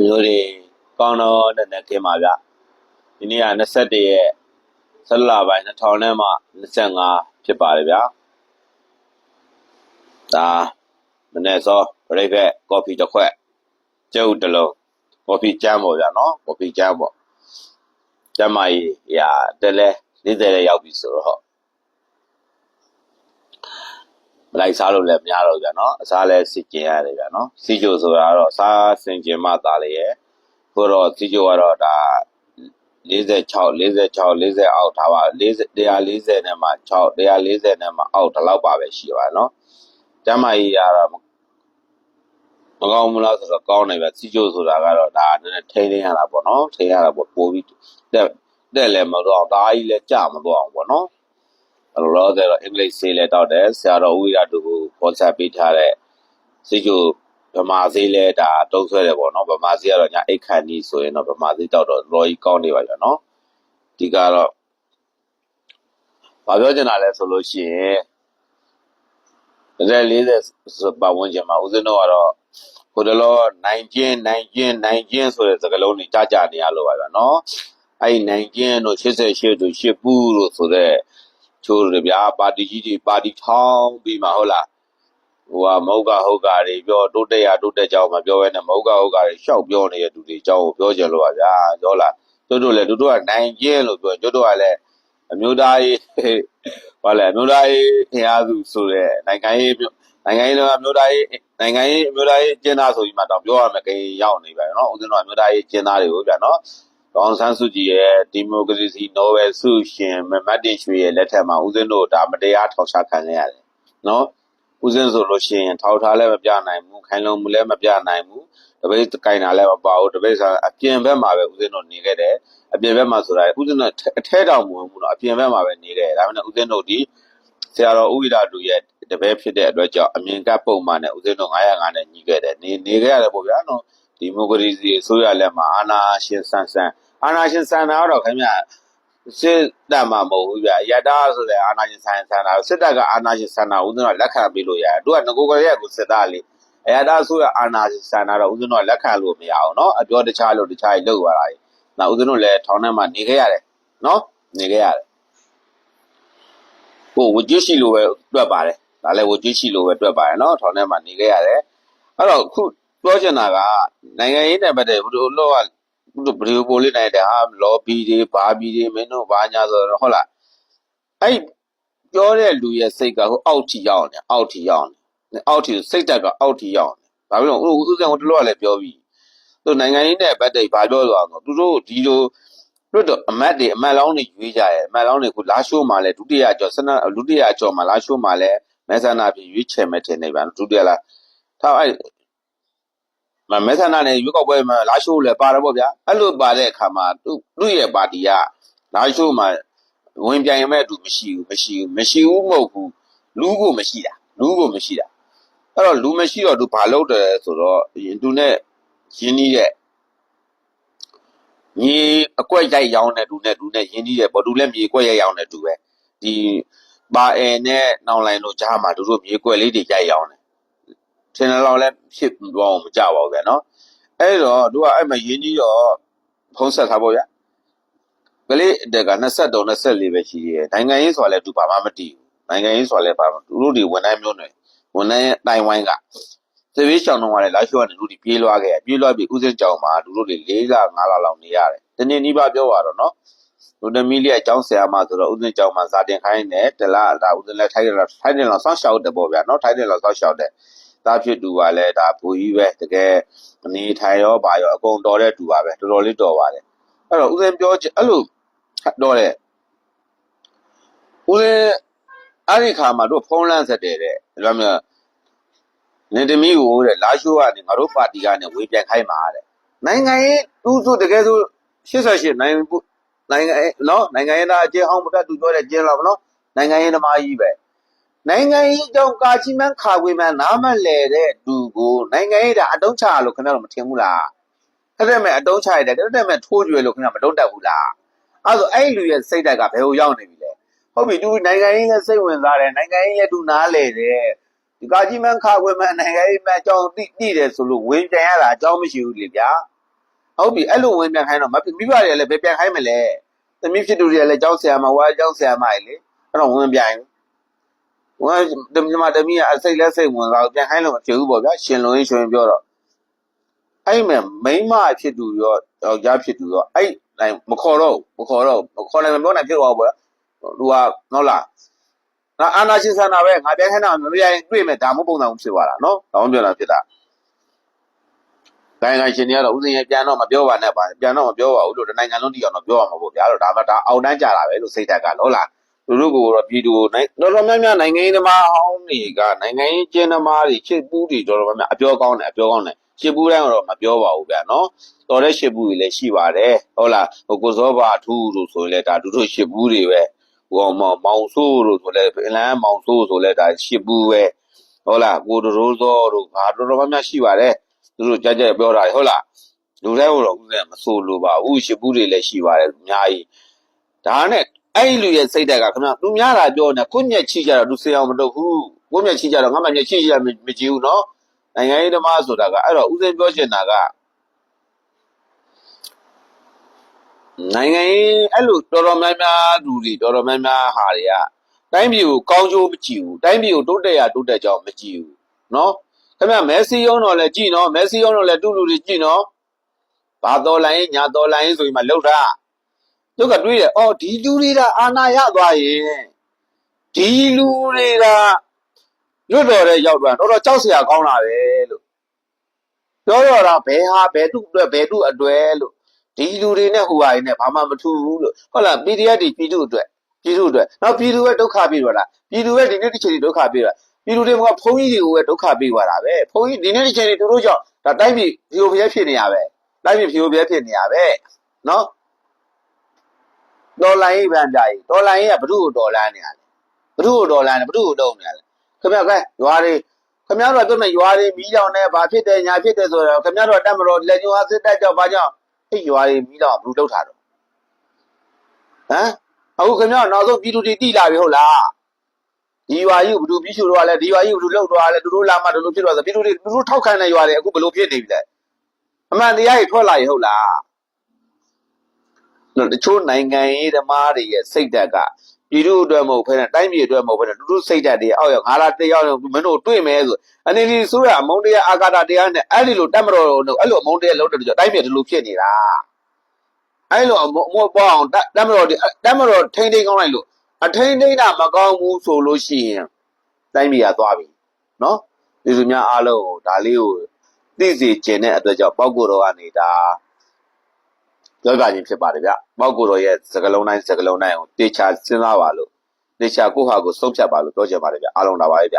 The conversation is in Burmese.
မျိုးတွေကောင်းတော့တဲ့ကင်းပါဗျဒီနေ့က21ရက်17လပိုင်း2025ဖြစ်ပါတယ်ဗျာဒါမနေ့စောပြိဖက်ကော်ဖီတစ်ခွက်ကျုပ်တစ်လုံးကော်ဖီကျမ်းပေါ့ဗျာနော်ကော်ဖီကျမ်းပေါ့ကျမ်းမကြီးရာတက်လဲ40ရက်ရောက်ပြီဆိုတော့မလိုက်စားလို့လည်းမရတော့ဗျာနော်အစားလဲစီကျင်ရတယ်ဗျာနော်စီချိုဆိုတာတော့စားစင်ကျင်မှသာလေရဲ့ကိုတော့စီချိုကတော့ဒါ46အောက်ထားပါ140နဲ့မှ6 140နဲ့မှအောက်ဒီလောက်ပါပဲရှိပါနော်ကျမ်းမကြီးရတော့မကောင်းဘူးလားဆိုတော့ကောင်းတယ်ဗျစီချိုဆိုတာကတော့ဒါနည်းနည်းထိန်းရတာပေါ့နော်ထိန်းရတာပေါ့ပို့ပြီးတက်လည်းမတော့ဒါကြီးလည်းကြမတော့အောင်ပေါ့နော်အဲ့လိုတော့အင်္ဂလိပ်ဆေးလည်းတောက်တယ်ဆရာတော်ဦးရတူကိုပေါ်ဆက်ပေးထားတဲ့စီချိုဗမာဆေးလဲဒါတုံးဆွဲတယ်ပေါ့နော်ဗမာဆေးကတော့ညာအိတ်ခန့်ကြီးဆိုရင်တော့ဗမာဆေးတောက်တော့လော်ကြီးကောင်းနေပါကြနော်ဒီကတော့ဘာပြောချင်တာလဲဆိုလို့ရှိရင်40ပတ်ဝန်းကျင်မှာဦးဇင်းတို့ကတော့ကိုတလောနိုင်ကျင်းဆိုတဲ့စကားလုံးတွေကြားနေရလို့ပါဗျာနော်အဲ့နိုင်ကျင်းတို့88တို့8ပူးတို့ဆိုတဲ့ချိုးတွေဗျာပါတီကြီးတွေပါတီထောင်းပြီးမှဟုတ်လားဟိုကမဟုတ်ကဟုတ်ကတွေပြောတိုးတက်ကြောင်းမပြောဘဲနဲ့မဟုတ်ကဟုတ်ကတွေရှောက်ပြောနေတဲ့သူတွေအကြောင်းကိုပြောကြလို့ပါဗျာပြောလားတို့လည်းတို့ကနိုင်ကျင်းလို့ပြောတို့ကလည်းအမျိုးသားရေးဘာလဲအမျိုးသားရေးထင်အားစုဆိုတဲ့နိုင်ငံရေးတော့အမျိုးသားရေးကျင်းသားဆိုပြီးမှတော့ပြောရမယ်ကိန်းရောက်နေပါနော်ဦးဇင်းတို့အမျိုးသားရေးကျင်းသားတွေကိုဗျာနော်ဒေါအောင်ဆန်းစုကြည်ရဲ့ဒီမိုကရေစီနိုဘယ်ဆုရှင်မတ်တင်ရွှေရဲ့လက်ထက်မှာဦးဇင်းတို့ဒါမတရားထောက်ချခံရရတယ်နော်ဦးဇင်းဆိုလို့ရှိရင်ထောက်ထားလည်းမပြနိုင်ဘူးခိုင်လုံမှုလည်းမပြနိုင်ဘူးတပိတ်ကင်တာလည်းမပါဘူးတပိတ်ဆိုအပြင်ဘက်မှာပဲဦးဇင်းတို့နေခဲ့တယ်အပြင်ဘက်မှာဆိုတာဦးဇင်းတို့အထဲတောင်မဝင်ဘူးတော့အပြင်ဘက်မှာပဲနေခဲ့တယ်ဒါမှမဟုတ်ဦးဇင်းတို့ဒီဆရာတော်ဦးဝိဒတူရဲ့တပည့်ဖြစ်တဲ့အတွက်ကြောင့်အမြင်ကပုံမှန်နဲ့ဦးဇင်းတို့905နဲ့ညီခဲ့တယ်နေခဲ့ရတယ်ပေါ့ဗျာနော်ဒီမိုကရေစီအစိုးရလက်မှာအာဏာရှင်ဆန်တာတော့ခင်ဗျစစ်တပ်မှာမဟုတ်ဘူးဗျရတာဆိုတဲ့အာဏာရှင်ဆန်တာစစ်တပ်ကအာဏာရှင်ဆန်တာဦးဇင်းတို့လက်ခံပေးလို့ရတယ်သူကငကိုကလေးကကိုစစ်သားလေးရတာဆိုရအာဏာရှင်ဆန်တာတော့ဦးဇင်းတို့လက်ခံလို့မရအောင်နော်အပြောတခြားလို့တခြားကြီးလောက်သွားတာ။နောက်ဦးဇင်းတို့လည်းထောင်ထဲမှာနေခဲ့ရတယ်နော်နေခဲ့ရတယ်ဟိုဝကြွရှိလို့ပဲတွက်ပါတယ်ဒါလည်းဝကြွရှိလို့ပဲတွက်ပါတယ်နော်ထောင်ထဲမှာနေခဲ့ရတယ်အဲ့တော့ခုပြောချင်တာကနိုင်ငံရေးနဲ့ပတ်သက်ဘူးလို့လောကဘယ်လိုပို့လေးနိုင်တယ်ဟာလော်ဘီတွေဘာဘီတွေမင်းတို့ဘာညာဆိုတော့ဟုတ်လားအဲ့ပြောတဲ့လူရဲ့စိတ်ကဟိုအောက်ထီရောက်နေအောက်ထီစိတ်တက်ကအောက်ထီရောက်နေဘာဖြစ်လို့ဦးစံဟိုတလောကလည်းပြောပြီးသူနိုင်ငံရေးနဲ့ပတ်သက်ဘာပြောသွားတော့သူတို့ဒီလိုတို့တော့အမတ်လောင်းတွေရွေးကြရဲအမတ်လောင်းတွေကိုလာရှိုးမှာလဲဒုတိယကျော်မှာလာရှိုးမှာလဲမဲဆန္ဒပြရွေးချယ်မဲ့တင်နေပါဒုတိယလားထားအဲ့မဲဆန္ဒနဲ့ရွေးကောက်ပွဲမှာလာရှိုးလဲပါတယ်ပေါ့ဗျာအဲ့လိုပါတဲ့အခါမှာသူ့ရဲ့ပါတီကလာရှိုးမှာဝင်ပြိုင်မဲ့သူမရှိဘူးမဟုတ်ဘူးလူကိုမရှိတာအဲ့တော့လူမရှိတော့သူဘာလုပ်တယ်ဆိုတော့သူနဲ့ရင်းနှီးတဲ့မြေအကွက်ရိုက်ရောင်းတဲ့သူနဲ့ရင်းနှီးတဲ့ဘောသူလည်းမြေကွက်ရိုက်ရောင်းတဲ့သူပဲဒီပါအဲနဲ့နောင်လိုင်းတို့ကြားမှာတို့မြေကွက်လေးတွေရိုက်ရောင်းတယ်ထင်တယ်လို့လည်းဖြစ်သွားအောင်မကြပါဘူးဗျာနော်အဲ့တော့သူကအဲ့မှာရင်းနှီးတော့ဖုံးဆက်ထားပေါ့ဗျာကလေးတက်က23 24ပဲရှိသေးတယ်နိုင်ငံရေးဆိုတာလည်းသူဘာမှမတည်ဘူးနိုင်ငံရေးဆိုတာလည်းဘာမှသူတို့တွေဝန်ထမ်းမျိုးနွယ်ဝန်ထမ်းတိုင်ဝိုင်းကသေဘေးရှောင်းတော့လည်းလာရှိုးကနေလူတွေပြေးလွှားပြီးဦးစင်းကြောင်မှာလူတို့တွေ4လ5လလောက်နေရတယ်တနေ့နီးပါးပြောရတော့နော်လူသမီးလေးအကြောင်းဆရာမဆိုတော့ဦးစင်းကြောင်မှာဇာတင်ခိုင်းတယ်တလားဒါဦးစင်းလည်းထိုင်းတယ်လောက်စောင့်ရှောက်တယ်ပေါ့ဗျာနော်ထိုင်းတယ်လောက်စောင့်ရှောက်တယ်သားဖြစ်သူကလည်းဒါဘူကြီးပဲတကယ်အနေထိုင်ရောဘာရောအကုန်တော်တဲ့သူပါပဲတော်တော်လေးတော်ပါတယ်အဲ့တော့ဦးစင်းပြောအဲ့လိုတော်တယ်ဦးစင်းအဲ့ဒီခါမှာတို့ဖုံးလန်းဆက်တယ်တဲ့ဒါမှမဟုတ်နေတမီကိုတဲ့လာရှိုးကနေငါတို့ပါတီကနေဝေပြန်ခိုင်းပါတဲ့နိုင်ငံရေးသူဆိုတကယ်ဆို88နိုင်ငံရေးသားအကျဉ်းအောင်မပြတ်သူပြောတဲ့ကျင်းလောက်နော်နိုင်ငံရေးသမားကြီးပဲနိုင်ငံရေးကြောင့်ကာချီမန်းခါခွေမန်းနားမလဲတဲ့သူကိုနိုင်ငံရေးဒါအတုံးချလို့ခင်ဗျားတို့မထင်ဘူးလားတဲ့မဲ့အတုံးချရတယ်တဲ့မဲ့ထိုးကြွယ်လို့ခင်ဗျားမတုံးတတ်ဘူးလားအဲ့ဆိုအဲ့လူရဲ့စိတ်ဓာတ်ကဘယ်ကိုရောက်နေပြီလဲဟုတ်ပြီသူနိုင်ငံရေးနဲ့စိတ်ဝင်စားတယ်နိုင်ငံရေးရဲ့သူနားလဲတယ်ဒီကာကြီးမန်းခါခွေမန်းနိုင်ငံရေးမန်းအကြောင်းသိတယ်ဆိုလို့ဝင်ပြန်ရတာအကြောင်းမရှိဘူးလေဗျာ ဟုတ်ပြီအဲ့လိုဝင်ပြန်ခိုင်းတော့မိဘတွေလည်းပဲပြန်ခိုင်းမလဲသမီးဖြစ်သူတွေလည်းကြောက်ဆရာမဝါကြောက်ဆရာမကြီးလေအဲ့တော့ဝင်ပြန်ဝင်တမီးကအစိတ်လက်စိတ်ဝင်သွားပြန်ခိုင်းလို့မဖြစ်ဘူးပေါ့ဗျာရှင်လုံးရင်ရှင်ပြောတော့အဲ့မဲ့မိမဖြစ်သူရောယောက်ျားဖြစ်သူရောအဲ့နိုင်မခေါ်တော့နိုင်မပြောနိုင်ဖြစ်သွားဘူးပေါ့သူကဟုတ်လားငါအာနာရှင်ဆန္ဒပဲငါပြန်ခိုင်းတာမပြရင်တွေ့မယ်ဒါမှမဟုတ်ပုံစံဖြစ်သွားတာနော်တောင်းပြောတာဖြစ်တာတိုင်းရှင်တွေကတော့ဥစဉ်ရပြန်တော့မပြောပါနဲ့ပါပြန်တော့မပြောပါဘူးလို့တနိုင်ငံလုံးတိအောင်တော့ပြောရမှာပေါ့ဗျာတော့ဒါမှဒါအောက်တန်းကြတာပဲလို့စိတ်ဓာတ်ကဟုတ်လားသူတို့ကတော့ပြည်သူနိုင်တော်တော်များများနိုင်ငံရေးသမားဟောင်းတွေကနိုင်ငံရေးကျင်းသမားတွေချစ်ပူးတွေတော်တော်များများအပြောကောင်းတယ်ချစ်ပူးတိုင်းတော့မပြောပါဘူးဗျာနော်တော်တဲ့ချစ်ပူးတွေလည်းရှိပါတယ်ဟုတ်လားကိုစောပါထူးလို့ဆိုရင်လည်းဒါတို့ချစ်ပူးတွေပဲဟိုမောင်ဆိုးလို့ဆိုလည်းအလန်းမောင်ဆိုးဆိုလည်းဒါချစ်ပူးပဲဟုတ်လားကိုရိုးစောတို့ဘာတော်တော်များများရှိပါတယ်သူတို့ကြက်ပြောတာဟုတ်လားလူတိုင်းတော့ဥစဉ်မဆိုးလို့ပါဘူးချစ်ပူးတွေလည်းရှိပါတယ်အများကြီးဒါနဲ့အဲ့လူရဲ့စိတ်ဓာတ်ကခင်ဗျသူများလာပြောနေကိုညက်ချိကြတော့သူစေအောင်မလုပ်ဘူးကိုညက်ချိကြတော့ငါမှညက်ချိရမကြည့်ဘူးနော်နိုင်ငံရေးသမားဆိုတာကအဲ့တော့ဥစဉ်ပြောချင်တာကနိုင်ငံရေးအဲ့လိုတော်တော်များများလူတွေတော်တော်များများဟာတွေကတိုင်းပြည်ကိုကောင်းကျိုးမကြည့်ဘူးတိုင်းပြည်ကိုတိုးတက်ကြောင်းမကြည့်ဘူးနော်ခင်ဗျမဲဆီယုံတော့လည်းကြည့်နော်မဲဆီယုံတော့လည်းတူလူတွေကြည့်နော်ဘာတော်လိုင်းညာတော်လိုင်းဆိုပြီးမှလှုပ်တာသူကတွေးတယ်အော်ဒီလူတွေကအာဏာရသွားရင်ဒီလူတွေကလွတ်တော်တဲ့ရောက်သွားတော့ကြောက်စရာကောင်းတာပဲလို့ပြောတော့တာဘယ်သူ့အတွက်လို့ဒီလူတွေနဲ့ဟိုဟာတွေနဲ့ဘာမှမထူးဘူးလို့ဟုတ်လား PDF တွေပြည်သူအတွက်နောက်ပြည်သူပဲဒုက္ခပေးတော့လားပြည်သူပဲဒီနေ့တစ်ချိန်ဒုက္ခပေးတာပြည်သူတွေကဘုန်းကြီးတွေကိုပဲဒုက္ခပေးသွားတာပဲဘုန်းကြီးဒီနေ့တစ်ချိန်သူတို့ကြောင့်ဒါတိုင်းပြည်ဖြိုဖျက်ဖြစ်နေရပဲတိုင်းပြည်ဖြိုဖျက်ဖြစ်နေရပဲနော်တော်လိုင်းရေးဗန်ကြကြီးတော်လိုင်းရေးကဘု து ကိုတော်လန်းနေရတယ်ဘု து ကိုတော်လန်းနေဘု து ကိုတုံးနေရတယ်ခင်ဗျာကဲရွာတွေခင်ဗျားတို့ပြောမယ်ရွာတွေမီးလောင်နေဘာဖြစ်တယ်ညာဖြစ်တယ်ဆိုတော့ခင်ဗျားတို့တက်မတော်လက်ညှိုးအားစစ်တက်ကြောက်ဘာကြောင့်အဲ့ရွာတွေမီးလောင်ဘလူလောက်ထားတော့ဟမ်အခုခင်ဗျားနောက်ဆုံးပြည်သူတွေတိလာပြီဟုတ်လားဒီရွာကြီးဘလူပြီးရှူတော့လဲဒီရွာကြီးဘလူလောက်တော့လဲသူတို့လာမှတို့လိုဖြစ်တော့ဆိုပြည်သူတွေသူတို့ထောက်ခံတဲ့ရွာတွေအခုဘလူဖြစ်နေပြီလေအမှန်တရားကြီးထွက်လာရဟုတ်လားတချို့နိုင်ငံရေးသမားတွေရဲ့စိတ်ဓာတ်ကပြည်သူအတွက်မဟုတ်ဘဲနဲ့တိုင်းပြည်အတွက်မဟုတ်ဘဲနဲ့သူတို့စိတ်ဓာတ်တွေအောက်ရောက်ငါလာတယောက်မင်းတို့တွေ့မယ်ဆိုအနေနဲ့ဆိုရအမုန်းတရားအာဃာတတရားနဲ့အဲ့ဒီလိုတက်မတော်တို့အဲ့လိုအမုန်းတရားလုံးတယ်ကြတိုင်းပြည်ဒီလိုဖြစ်နေတာအဲ့လိုအမောပေါ့အောင်တက်မတော်ထိန်းကောင်းလိုက်လို့အထိန်းတာမကောင်းဘူးဆိုလို့ရှိရင်တိုင်းပြည်ကသွားပြီနော်ဒီလူများအားလုံးဒါလေးကိုသိစေကျင်တဲ့အတွက်ကြောင့်ပောက်ကိုတော်ကနေဒါပြောပြခြင်းဖြစ်ပါတယ်ဗျပောက်ကိုတော်ရဲ့စကလုံးတိုင်းကိုတေချာစဉ်းစားပါလို့တေချာကိုဟာကိုဆုံးဖြတ်ပါလို့ပြောချင်ပါတယ်ဗျအားလုံးလာပါရဲ့ဗျ